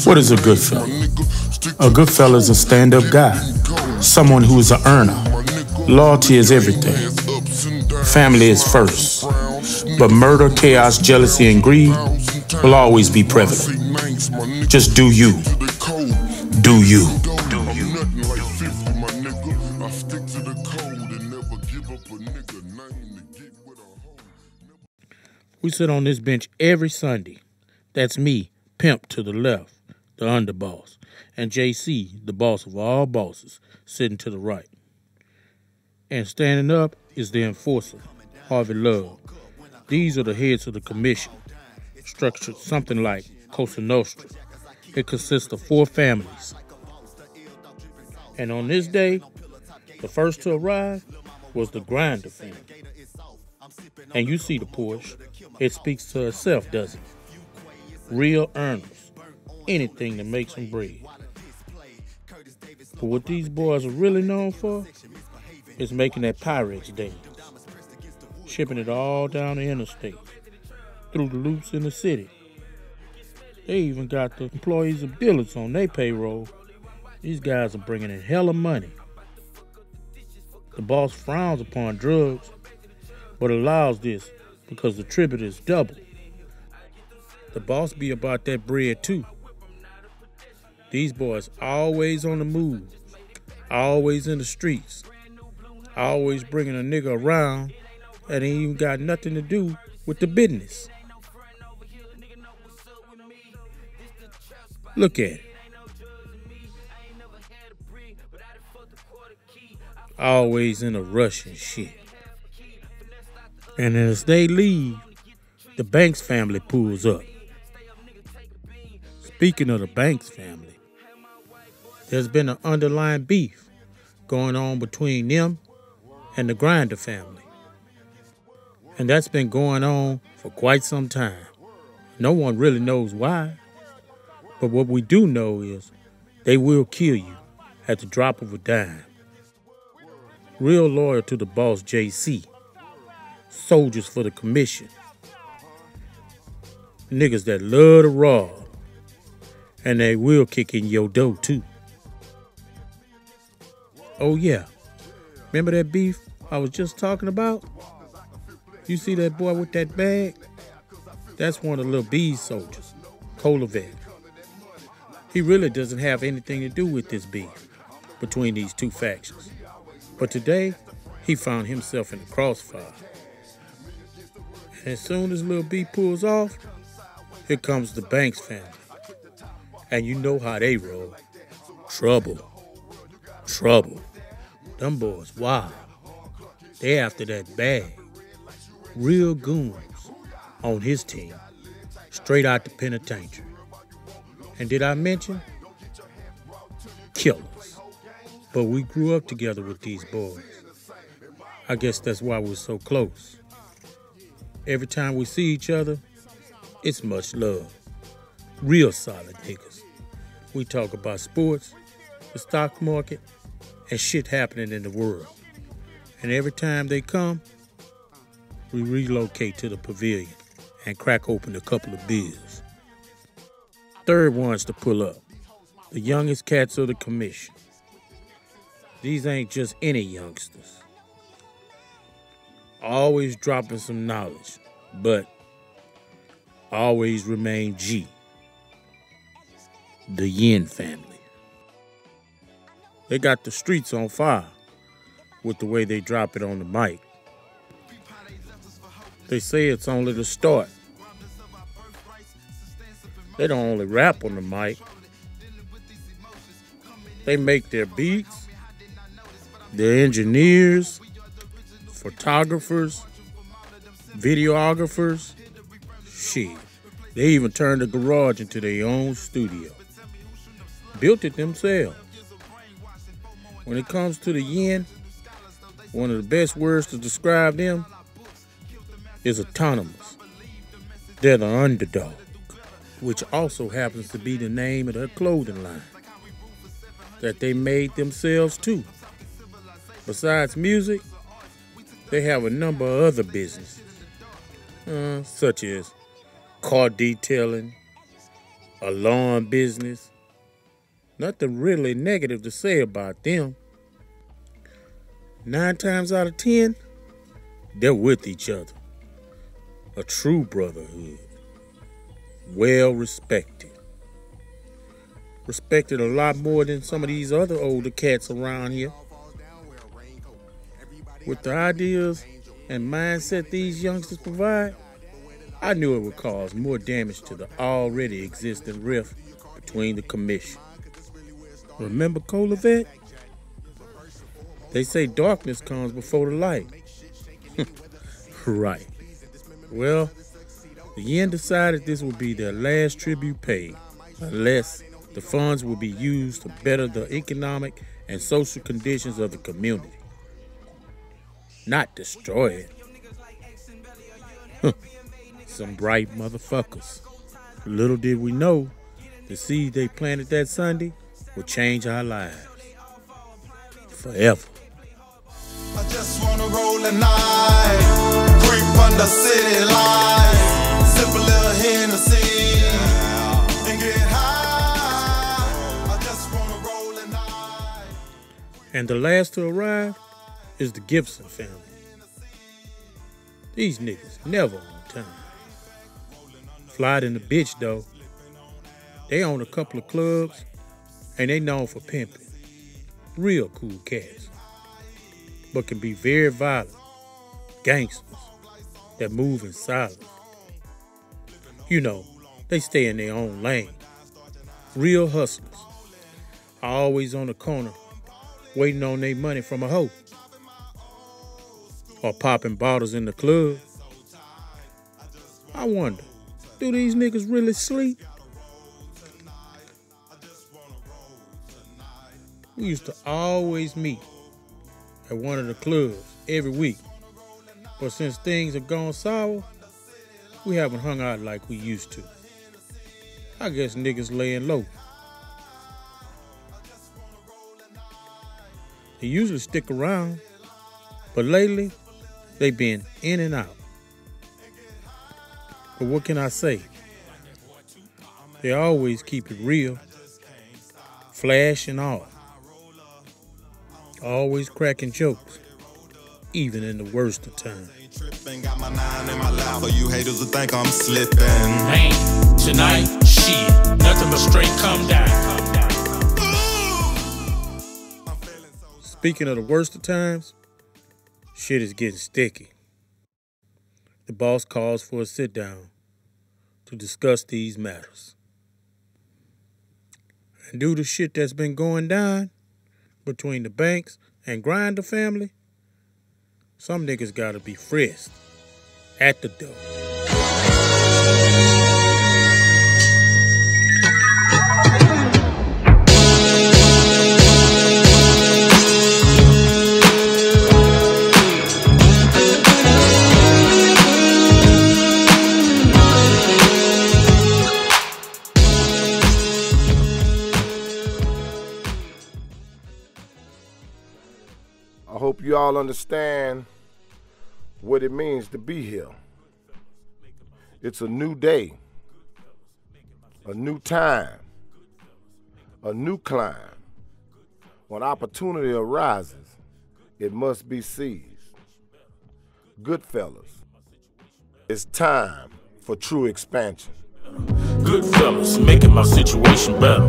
What is a good fella? A good fella is a stand-up guy, someone who is an earner. Loyalty is everything. Family is first. But murder, chaos, jealousy, and greed will always be prevalent. Just do you. Do you. We sit on this bench every Sunday. That's me, Pimp to the left, the underboss, and JC, the boss of all bosses, sitting to the right. And standing up is the enforcer, Harvey Love. These are the heads of the commission, structured something like Cosa Nostra. It consists of 4 families. And on this day, the first to arrive was the Grinder family. And you see the Porsche. It speaks to itself, doesn't it? Real earners. Anything that makes them bread. But what these boys are really known for is making that Pyrex dance. Shipping it all down the interstate. Through the loops in the city. They even got the employees of dealers on their payroll. These guys are bringing in hella money. The boss frowns upon drugs, but allows this because the tribute is double. The boss be about that bread too. These boys always on the move, always in the streets, always bringing a nigga around that ain't even got nothing to do with the business. Look at it. Always in a rush and shit. And as they leave, the Banks family pulls up. Speaking of the Banks family, there's been an underlying beef going on between them and the Grinder family. And that's been going on for quite some time. No one really knows why. But what we do know is they will kill you at the drop of a dime. Real loyal to the boss, JC. Soldiers for the commission. Niggas that love to rob. And they will kick in your door too. Oh yeah. Remember that beef I was just talking about? You see that boy with that bag? That's one of the little B's soldiers, Kolovec. He really doesn't have anything to do with this beef between these two factions. But today, he found himself in the crossfire. And as soon as Lil B pulls off, here comes the Banks family. And you know how they roll. Trouble. Trouble. Them boys wild. They after that bag. Real goons on his team. Straight out the penitentiary. And did I mention? Killers. But we grew up together with these boys. I guess that's why we're so close. Every time we see each other, it's much love. Real solid niggas. We talk about sports, the stock market, and shit happening in the world. And every time they come, we relocate to the pavilion and crack open a couple of beers. Third ones to pull up, the youngest cats of the commission. These ain't just any youngsters. Always dropping some knowledge, but always remain G. The Yen family. They got the streets on fire with the way they drop it on the mic. They say it's only the start. They don't only rap on the mic. They make their beats, their engineers, photographers, videographers. Shit, they even turned the garage into their own studio. Built it themselves. When it comes to the Yen, one of the best words to describe them is autonomous. They're the underdog, which also happens to be the name of their clothing line that they made themselves too. Besides music, they have a number of other businesses, such as car detailing, a lawn business. Nothing really negative to say about them. 9 times out of 10, they're with each other. A true brotherhood. Well respected. Respected a lot more than some of these other older cats around here. With the ideas and mindset these youngsters provide, I knew it would cause more damage to the already existing rift between the commission. Remember Colavet? They say darkness comes before the light. Right. Well, the yen decided this would be their last tribute paid, unless the funds will be used to better the economic and social conditions of the community. Not destroy it. Some bright motherfuckers. Little did we know, the seed they planted that Sunday would change our lives. Forever. I just wanna roll a night, creep under city lights, sip a little Hennessy, and get high. I just wanna roll a night. And the last to arrive is the Gibson family. These niggas never on time. Fly in the bitch though. They own a couple of clubs and they known for pimping. Real cool cats. But can be very violent. Gangsters that move in silence. You know, they stay in their own lane. Real hustlers. Always on the corner waiting on their money from a hoe. Or popping bottles in the club. I wonder, do these niggas really sleep? We used to always meet at one of the clubs every week. But since things have gone sour, we haven't hung out like we used to. I guess niggas laying low. They usually stick around, but lately, they been in and out. But what can I say? They always keep it real, flash and all. Always cracking jokes, even in the worst of times. Got my 9 in my lap for you haters who think I'm slipping. Ain't tonight, shit, nothing but straight come down. Speaking of the worst of times, shit is getting sticky. The boss calls for a sit down to discuss these matters. And due to shit that's been going down between the banks and Grinder family, some niggas gotta be frisked at the door. I hope you all understand what it means to be here. It's a new day, a new time, a new climb. When opportunity arises, it must be seized. GoodFellaz, it's time for true expansion. GoodFellaz, making my situation better.